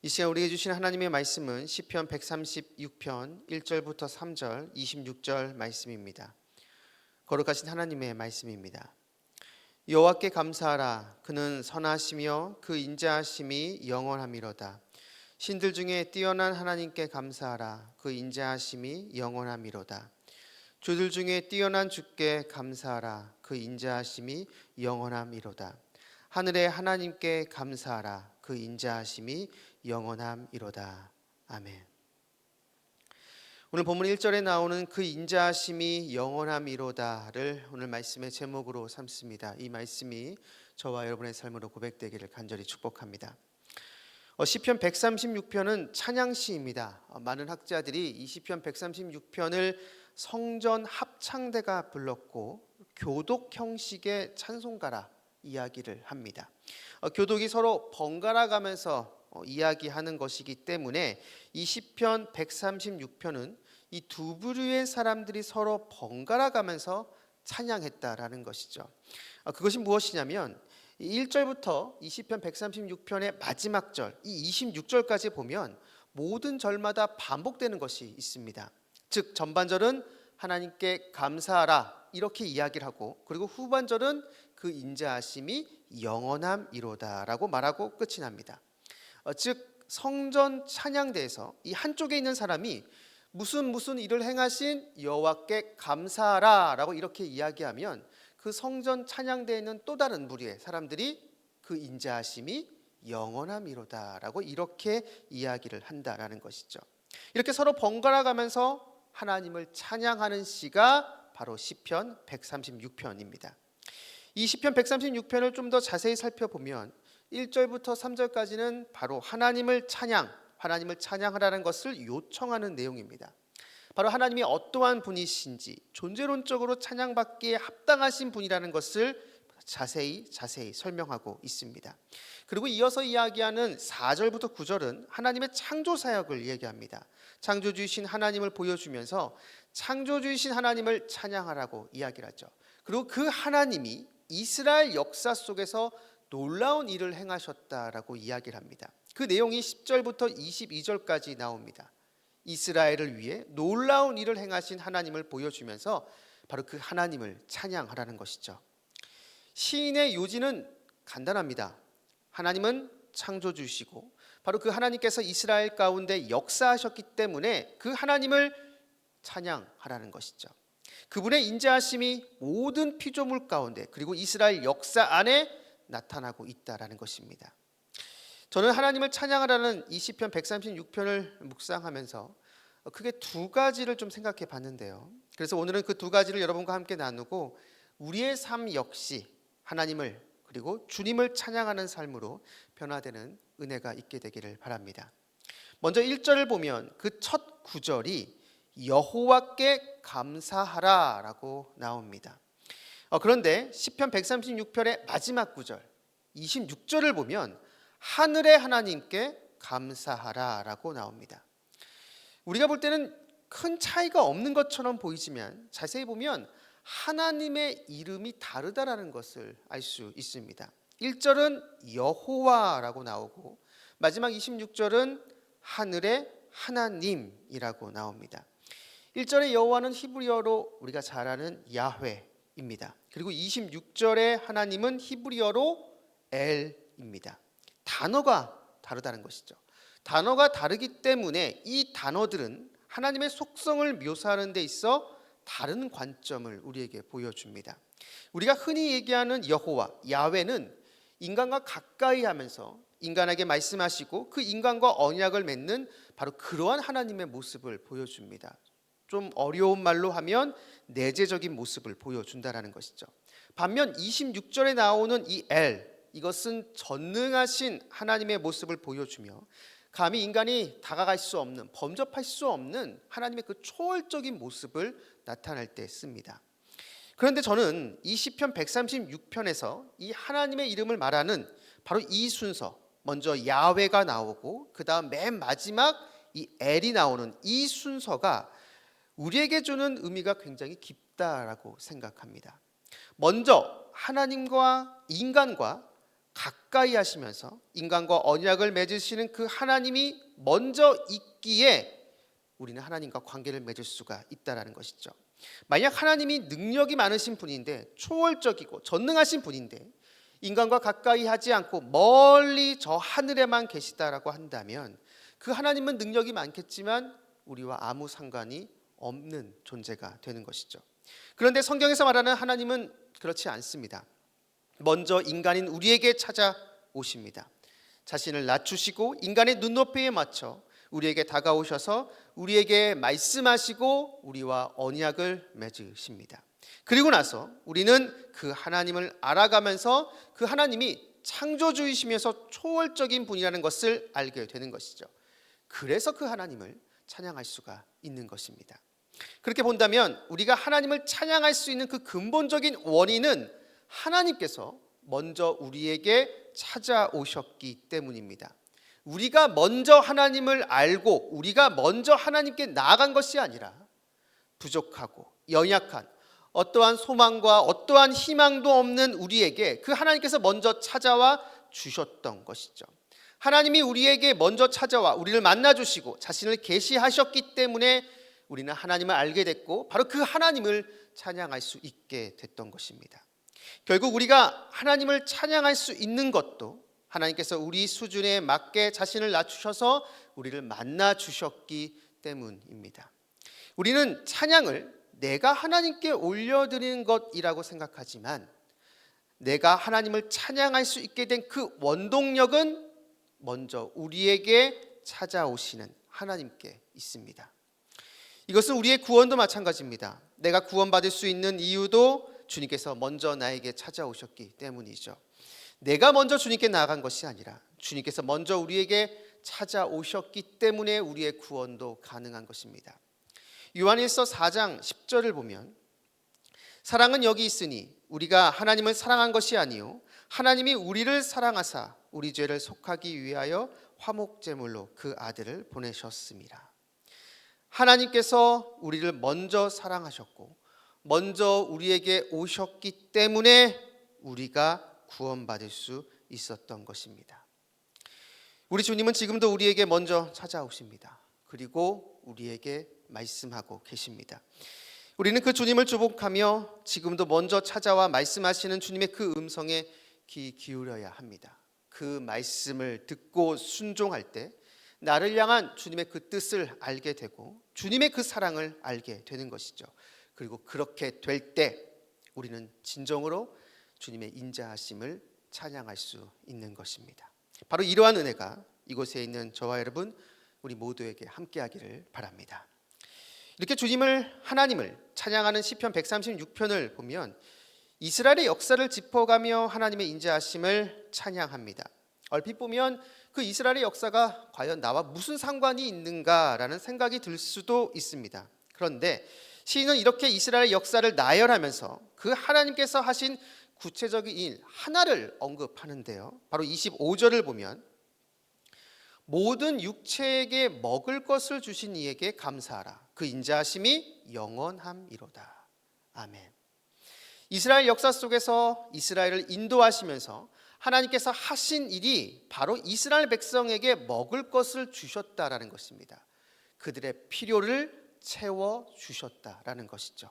이 시간 우리에게 주신 하나님의 말씀은 시편 136편 1절부터 3절 26절 말씀입니다. 거룩하신 하나님의 말씀입니다. 여호와께 감사하라. 그는 선하시며 그 인자하심이 영원함이로다. 신들 중에 뛰어난 하나님께 감사하라. 그 인자하심이 영원함이로다. 주들 중에 뛰어난 주께 감사하라. 그 인자하심이 영원함이로다. 하늘의 하나님께 감사하라. 그 인자하심이 영원함이로다. 아멘. 오늘 본문 1절에 나오는 그 인자하심이 영원함이로다를 오늘 말씀의 제목으로 삼습니다. 이 말씀이 저와 여러분의 삶으로 고백되기를 간절히 축복합니다. 시편 136편은 찬양시입니다. 많은 학자들이 이 시편 136편을 성전 합창대가 불렀고 교독 형식의 찬송가라 이야기를 합니다. 교독이 서로 번갈아 가면서 이야기하는 것이기 때문에 이 시편 136편은 이 두 부류의 사람들이 서로 번갈아 가면서 찬양했다라는 것이죠. 그것이 무엇이냐면 1절부터 이 시편 136편의 마지막 절, 이 26절까지 보면 모든 절마다 반복되는 것이 있습니다. 즉 전반절은 하나님께 감사하라 이렇게 이야기를 하고, 그리고 후반절은 그 인자하심이 영원함이로다라고 말하고 끝이 납니다. 즉 성전 찬양대에서 이 한쪽에 있는 사람이 무슨 일을 행하신 여호와께 감사하라라고 이렇게 이야기하면, 그 성전 찬양대에 있는 또 다른 무리의 사람들이 그 인자하심이 영원함이로다라고 이렇게 이야기를 한다라는 것이죠. 이렇게 서로 번갈아 가면서 하나님을 찬양하는 시가 바로 시편 136편입니다. 이 시편 136편을 좀 더 자세히 살펴보면 1절부터 3절까지는 바로 하나님을 찬양하라는 것을 요청하는 내용입니다. 바로 하나님이 어떠한 분이신지, 존재론적으로 찬양받기에 합당하신 분이라는 것을 자세히 설명하고 있습니다. 그리고 이어서 이야기하는 4절부터 9절은 하나님의 창조 사역을 얘기합니다. 창조주이신 하나님을 보여주면서 창조주이신 하나님을 찬양하라고 이야기를 하죠. 그리고 그 하나님이 이스라엘 역사 속에서 놀라운 일을 행하셨다라고 이야기를 합니다. 그 내용이 10절부터 22절까지 나옵니다. 이스라엘을 위해 놀라운 일을 행하신 하나님을 보여주면서 바로 그 하나님을 찬양하라는 것이죠. 시인의 요지는 간단합니다. 하나님은 창조주시고 바로 그 하나님께서 이스라엘 가운데 역사하셨기 때문에 그 하나님을 찬양하라는 것이죠. 그분의 인자하심이 모든 피조물 가운데 그리고 이스라엘 역사 안에 나타나고 있다라는 것입니다. 저는 하나님을 찬양하라는 이 시편 136편을 묵상하면서 크게 두 가지를 좀 생각해 봤는데요. 그래서 오늘은 그 두 가지를 여러분과 함께 나누고 우리의 삶 역시 하나님을 그리고 주님을 찬양하는 삶으로 변화되는 은혜가 있게 되기를 바랍니다. 먼저 1절을 보면 그 첫 구절이 여호와께 감사하라 라고 나옵니다. 그런데 시편 136편의 마지막 구절 26절을 보면 하늘의 하나님께 감사하라 라고 나옵니다. 우리가 볼 때는 큰 차이가 없는 것처럼 보이지만 자세히 보면 하나님의 이름이 다르다라는 것을 알 수 있습니다. 1절은 여호와라고 나오고 마지막 26절은 하늘의 하나님이라고 나옵니다. 1절의 여호와는 히브리어로 우리가 잘 아는 야훼입니다. 그리고 26절의 하나님은 히브리어로 엘입니다. 단어가 다르다는 것이죠. 단어가 다르기 때문에 이 단어들은 하나님의 속성을 묘사하는 데 있어 다른 관점을 우리에게 보여줍니다. 우리가 흔히 얘기하는 여호와, 야훼는 인간과 가까이 하면서 인간에게 말씀하시고 그 인간과 언약을 맺는 바로 그러한 하나님의 모습을 보여줍니다. 좀 어려운 말로 하면 내재적인 모습을 보여준다는 것이죠. 반면 26절에 나오는 이 엘, 이것은 전능하신 하나님의 모습을 보여주며 감히 인간이 다가갈 수 없는, 범접할 수 없는 하나님의 그 초월적인 모습을 나타낼 때 씁니다. 그런데 저는 이 시편 136편에서 이 하나님의 이름을 말하는 바로 이 순서, 먼저 야훼가 나오고 그 다음 맨 마지막 이 엘이 나오는 이 순서가 우리에게 주는 의미가 굉장히 깊다라고 생각합니다. 먼저 하나님과 인간과 가까이 하시면서 인간과 언약을 맺으시는 그 하나님이 먼저 있기에 우리는 하나님과 관계를 맺을 수가 있다는 것이죠. 만약 하나님이 능력이 많으신 분인데, 초월적이고 전능하신 분인데 인간과 가까이 하지 않고 멀리 저 하늘에만 계시다라고 한다면 그 하나님은 능력이 많겠지만 우리와 아무 상관이 없는 존재가 되는 것이죠. 그런데 성경에서 말하는 하나님은 그렇지 않습니다. 먼저 인간인 우리에게 찾아오십니다. 자신을 낮추시고 인간의 눈높이에 맞춰 우리에게 다가오셔서 우리에게 말씀하시고 우리와 언약을 맺으십니다. 그리고 나서 우리는 그 하나님을 알아가면서 그 하나님이 창조주이시면서 초월적인 분이라는 것을 알게 되는 것이죠. 그래서 그 하나님을 찬양할 수가 있는 것입니다. 그렇게 본다면 우리가 하나님을 찬양할 수 있는 그 근본적인 원인은 하나님께서 먼저 우리에게 찾아오셨기 때문입니다. 우리가 먼저 하나님을 알고 우리가 먼저 하나님께 나아간 것이 아니라 부족하고 연약한 어떠한 소망과 어떠한 희망도 없는 우리에게 그 하나님께서 먼저 찾아와 주셨던 것이죠. 하나님이 우리에게 먼저 찾아와 우리를 만나주시고 자신을 계시하셨기 때문에 우리는 하나님을 알게 됐고 바로 그 하나님을 찬양할 수 있게 됐던 것입니다. 결국 우리가 하나님을 찬양할 수 있는 것도 하나님께서 우리 수준에 맞게 자신을 낮추셔서 우리를 만나 주셨기 때문입니다. 우리는 찬양을 내가 하나님께 올려드리는 것이라고 생각하지만 내가 하나님을 찬양할 수 있게 된 그 원동력은 먼저 우리에게 찾아오시는 하나님께 있습니다. 이것은 우리의 구원도 마찬가지입니다. 내가 구원받을 수 있는 이유도 주님께서 먼저 나에게 찾아오셨기 때문이죠. 내가 먼저 주님께 나아간 것이 아니라 주님께서 먼저 우리에게 찾아오셨기 때문에 우리의 구원도 가능한 것입니다. 요한일서 4장 10절을 보면 사랑은 여기 있으니 우리가 하나님을 사랑한 것이 아니요 하나님이 우리를 사랑하사 우리 죄를 속하기 위하여 화목제물로 그 아들을 보내셨습니다. 하나님께서 우리를 먼저 사랑하셨고 먼저 우리에게 오셨기 때문에 우리가 구원받을 수 있었던 것입니다. 우리 주님은 지금도 우리에게 먼저 찾아오십니다. 그리고 우리에게 말씀하고 계십니다. 우리는 그 주님을 주목하며 지금도 먼저 찾아와 말씀하시는 주님의 그 음성에 귀 기울여야 합니다. 그 말씀을 듣고 순종할 때 나를 향한 주님의 그 뜻을 알게 되고 주님의 그 사랑을 알게 되는 것이죠. 그리고 그렇게 될 때 우리는 진정으로 주님의 인자하심을 찬양할 수 있는 것입니다. 바로 이러한 은혜가 이곳에 있는 저와 여러분 우리 모두에게 함께하기를 바랍니다. 이렇게 하나님을 찬양하는 시편 136편을 보면 이스라엘의 역사를 짚어가며 하나님의 인자하심을 찬양합니다. 얼핏 보면 그 이스라엘의 역사가 과연 나와 무슨 상관이 있는가라는 생각이 들 수도 있습니다. 그런데 시인은 이렇게 이스라엘의 역사를 나열하면서 그 하나님께서 하신 구체적인 일 하나를 언급하는데요. 바로 25절을 보면 모든 육체에게 먹을 것을 주신 이에게 감사하라. 그 인자하심이 영원함이로다. 아멘. 이스라엘 역사 속에서 이스라엘을 인도하시면서 하나님께서 하신 일이 바로 이스라엘 백성에게 먹을 것을 주셨다라는 것입니다. 그들의 필요를 채워주셨다라는 것이죠.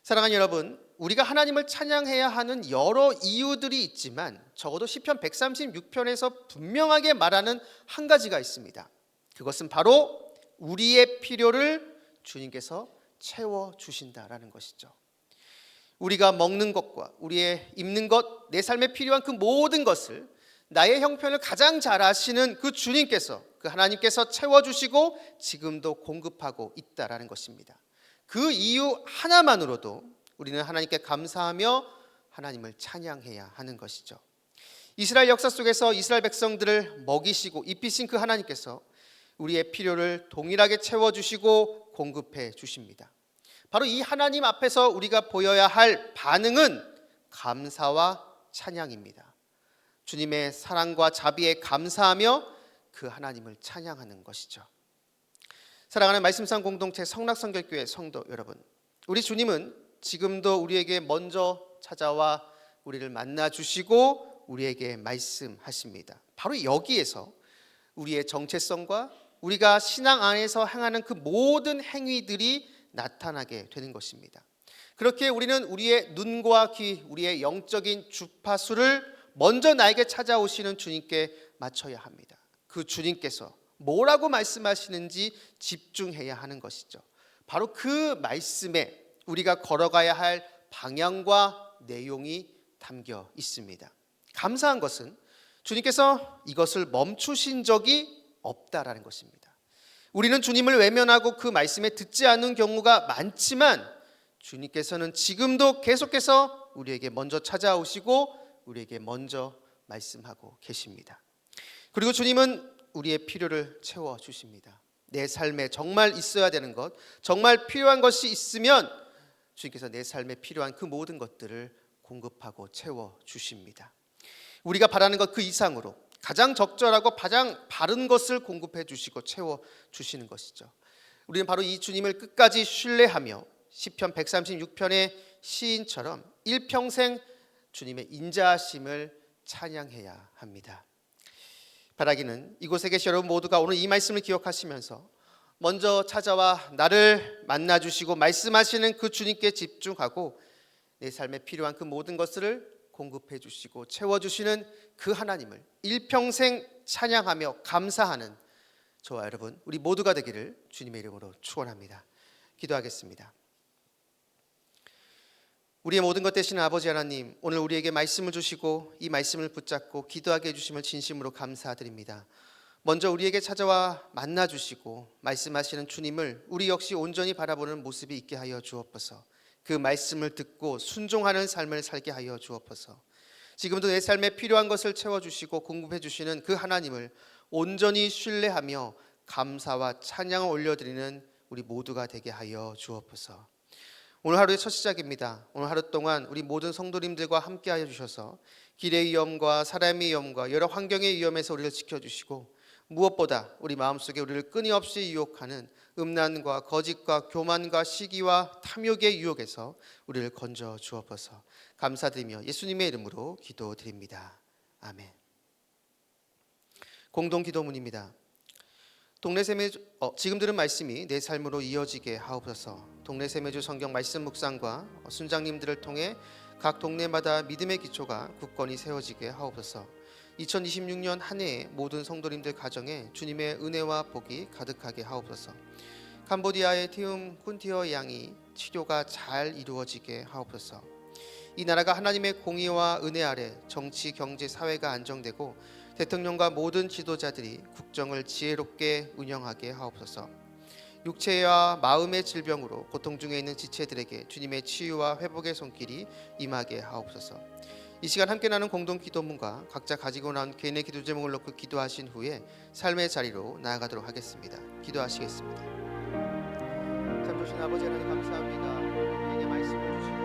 사랑하는 여러분, 우리가 하나님을 찬양해야 하는 여러 이유들이 있지만 적어도 시편 136편에서 분명하게 말하는 한 가지가 있습니다. 그것은 바로 우리의 필요를 주님께서 채워주신다라는 것이죠. 우리가 먹는 것과 우리의 입는 것, 내 삶에 필요한 그 모든 것을 나의 형편을 가장 잘 아시는 그 주님께서, 그 하나님께서 채워주시고 지금도 공급하고 있다라는 것입니다. 그 이유 하나만으로도 우리는 하나님께 감사하며 하나님을 찬양해야 하는 것이죠. 이스라엘 역사 속에서 이스라엘 백성들을 먹이시고 입히신 그 하나님께서 우리의 필요를 동일하게 채워주시고 공급해 주십니다. 바로 이 하나님 앞에서 우리가 보여야 할 반응은 감사와 찬양입니다. 주님의 사랑과 자비에 감사하며 그 하나님을 찬양하는 것이죠. 사랑하는 말씀상 공동체 성락성결교회 성도 여러분, 우리 주님은 지금도 우리에게 먼저 찾아와 우리를 만나 주시고 우리에게 말씀하십니다. 바로 여기에서 우리의 정체성과 우리가 신앙 안에서 행하는 그 모든 행위들이 나타나게 되는 것입니다. 그렇게 우리는 우리의 눈과 귀, 우리의 영적인 주파수를 먼저 나에게 찾아오시는 주님께 맞춰야 합니다. 그 주님께서 뭐라고 말씀하시는지 집중해야 하는 것이죠. 바로 그 말씀에 우리가 걸어가야 할 방향과 내용이 담겨 있습니다. 감사한 것은 주님께서 이것을 멈추신 적이 없다라는 것입니다. 우리는 주님을 외면하고 그 말씀에 듣지 않는 경우가 많지만 주님께서는 지금도 계속해서 우리에게 먼저 찾아오시고 우리에게 먼저 말씀하고 계십니다. 그리고 주님은 우리의 필요를 채워주십니다. 내 삶에 정말 있어야 되는 것, 정말 필요한 것이 있으면 주님께서 내 삶에 필요한 그 모든 것들을 공급하고 채워주십니다. 우리가 바라는 것 그 이상으로 가장 적절하고 가장 바른 것을 공급해 주시고 채워주시는 것이죠. 우리는 바로 이 주님을 끝까지 신뢰하며 시편 136편의 시인처럼 일평생 주님의 인자하심을 찬양해야 합니다. 바라기는 이곳에 계신 여러분 모두가 오늘 이 말씀을 기억하시면서 먼저 찾아와 나를 만나주시고 말씀하시는 그 주님께 집중하고 내 삶에 필요한 그 모든 것을 공급해 주시고 채워주시는 그 하나님을 일평생 찬양하며 감사하는 저와 여러분 우리 모두가 되기를 주님의 이름으로 축원합니다. 기도하겠습니다. 우리의 모든 것 되시는 아버지 하나님, 오늘 우리에게 말씀을 주시고 이 말씀을 붙잡고 기도하게 해주심을 진심으로 감사드립니다. 먼저 우리에게 찾아와 만나주시고 말씀하시는 주님을 우리 역시 온전히 바라보는 모습이 있게 하여 주옵소서. 그 말씀을 듣고 순종하는 삶을 살게 하여 주옵소서. 지금도 내 삶에 필요한 것을 채워주시고 공급해 주시는 그 하나님을 온전히 신뢰하며 감사와 찬양을 올려드리는 우리 모두가 되게 하여 주옵소서. 오늘 하루의 첫 시작입니다. 오늘 하루 동안 우리 모든 성도님들과 함께 하여 주셔서 길의 위험과 사람의 위험과 여러 환경의 위험에서 우리를 지켜주시고 무엇보다 우리 마음속에 우리를 끊임없이 유혹하는 음란과 거짓과 교만과 시기와 탐욕의 유혹에서 우리를 건져 주옵소서. 감사드리며 예수님의 이름으로 기도드립니다. 아멘. 공동 기도문입니다. 지금 들은 말씀이 내 삶으로 이어지게 하옵소서. 동네 세매주 성경 말씀 묵상과 순장님들을 통해 각 동네마다 믿음의 기초가 굳건히 세워지게 하옵소서. 2026년 한 해의 모든 성도님들 가정에 주님의 은혜와 복이 가득하게 하옵소서. 캄보디아의 티움 쿤티어 양이 치료가 잘 이루어지게 하옵소서. 이 나라가 하나님의 공의와 은혜 아래 정치, 경제, 사회가 안정되고 대통령과 모든 지도자들이 국정을 지혜롭게 운영하게 하옵소서. 육체와 마음의 질병으로 고통 중에 있는 지체들에게 주님의 치유와 회복의 손길이 임하게 하옵소서. 이 시간 함께 나눈 공동 기도문과 각자 가지고 나온 개인의 기도 제목을 놓고 기도하신 후에 삶의 자리로 나아가도록 하겠습니다. 기도하시겠습니다. 참 좋으신 아버지 하나님 감사합니다. 우리에게 말씀을 주시고